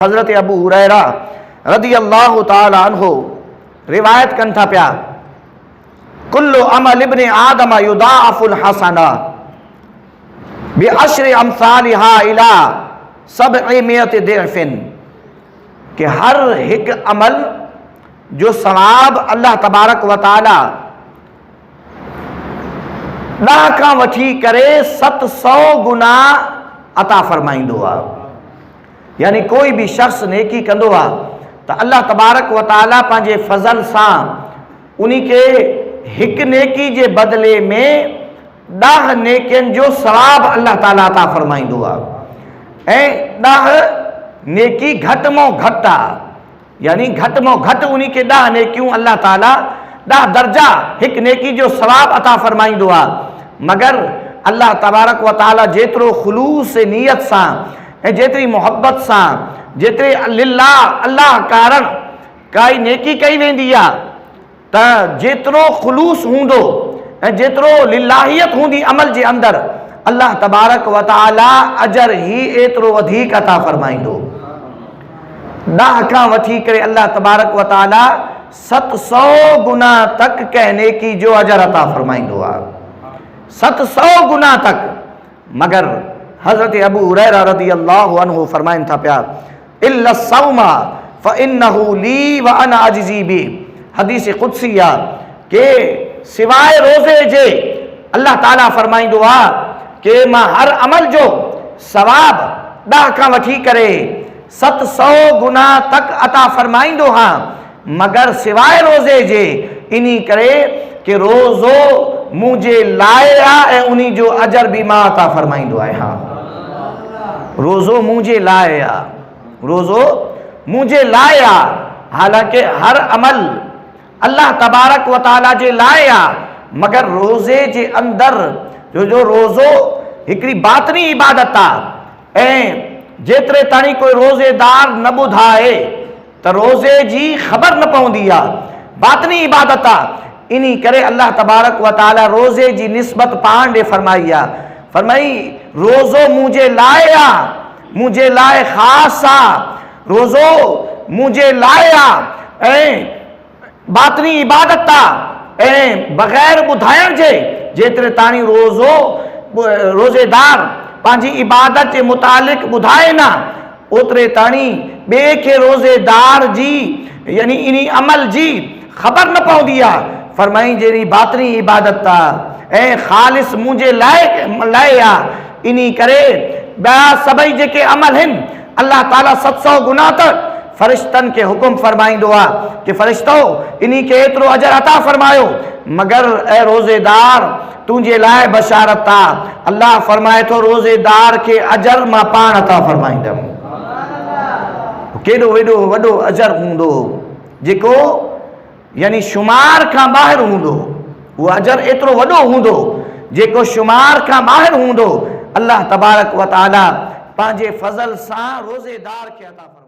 हज़रत अबू हुरैरा रज़ियल्लाहु ताला अन्हु रिवायत कन था पिया, कुल्लु अमल इब्ने आदम युदाअफुल हसना बि अश्रि अमसालिहा इला सबइ मियति दिअफिन, कि हर हिक अमल जो सवाब अल्लाह तबारक व ताला 10 खां वठी करे 700 गुना अता फरमाइंदो आहे। यानी कोई भी शख्स नेकी कंदो आहे त अल्लाह तबारक व ताला पंहिंजे फज़ल सां उन्ही के हिक नेकी जे बदले में 10 नेकियन जो सवाब अल्लाह ताला अता फरमाइंदो आहे। ऐं 10 नेकी घट में घट आहे, यानी घट में घट उन्ही के 10 नेकियूं अल्लाह ताला 10 दर्जा हिक नेकी जो सवाब अता फरमाइंदो आहे। मगर अल्लाह तबारक व ताला जेतिरो खुलूस नियत सां ऐं जेतिरी मोहब्बत सां जेतिरे लिल्लाह अल्लाह कारण काई नेकी कई वेंदी आहे त जेतिरो खुलूस हूंदो ऐं जेतिरो लिल्लाहियत हूंदी अमल जे अंदर अल्लाह तबारक व ताला अजर ही एतिरो वधीक अता फरमाइंदो। 10 खां वठी करे अल्लाह तबारक व ताला 700 गुना तक कंहिं नेकी जो अजर अता फरमाइंदो आहे, 700 गुना तक। मगर हज़रत अबू हुरैरा रज़ियल्लाहु अन्हु फरमाइन था पिया, इल्ला सौमा फ़इन्नहु ली व अना अजज़ी बि। हदीस क़ुदसी आहे के सिवाय रोज़े जे अल्लाह ताला फरमाइंदो आहे कि मां हर अमल जो सवाब 10 खां वठी करे 700 गुना तक अता फरमाइंदो हां, मगर सिवाय रोज़े जे इन्ही करे कि रोज़ो मुझे लाया ऐं उन्ही जो अजर भी मां अता फरमाइंदो आहियां। रोज़ो मुझे लाया, रोज़ो मुझे लाया, हालांकि हर अमल अल्लाह तबारक व ताला जे लाया, मगर रोज़े जे अंदर जो रोज़ो हिकड़ी बातनी इबादत आहे ऐं जेतिरे ताणी कोई रोज़ेदार न ॿुधाए त रोज़े जी ख़बर न पवंदी आहे, बातनी इबादत आहे। इन्ही करे अल्लाह तबारक व ताला रोज़े जी निस्बत पाण ॾे फरमाई आहे। फरमाई रोज़ो मुझे लाया, मुझे लाए ख़ास आहे, रोज़ो मुझे लाया ऐं बातनी इबादत आहे ऐं बग़ैर ॿुधाइण जे जेतिरे ताणी रोज़ेदार पंहिंजी इबादत जे मुतालिक़ ॿुधाए न ओतिरे ताणी ॿिए खे रोज़ेदार जी यानी इन्ही अमल जी ख़बर न पवंदी आहे। फरमाई जहिड़ी बातनी इबादत आहे ऐं ख़ालिस मुंहिंजे लाइ आहे। इन्ही करे ॿिया सभई जेके अमल आहिनि अल्लाह ताला 700 गुना तक फ़रिश्तनि खे हुकुम फरमाईंदो आहे कि फ़रिश्तो इन्ही खे एतिरो अजर अता फरमायो, मगर ऐं रोज़ेदार तुंहिंजे लाइ बशारत आहे। अल्लाह फरमाए थो रोज़ेदार खे अजर मां पाण अता फरमाईंदुमि। केॾो वॾो अजर हूंदो जेको यानी शुमार खां ॿाहिरि हूंदो, उहो अजर एतिरो वॾो हूंदो जेको शुमार खां ॿाहिरि हूंदो। अल्लाह तबारक व ताला पंहिंजे फज़ल सां रोज़ेदार खे अता फरमाए।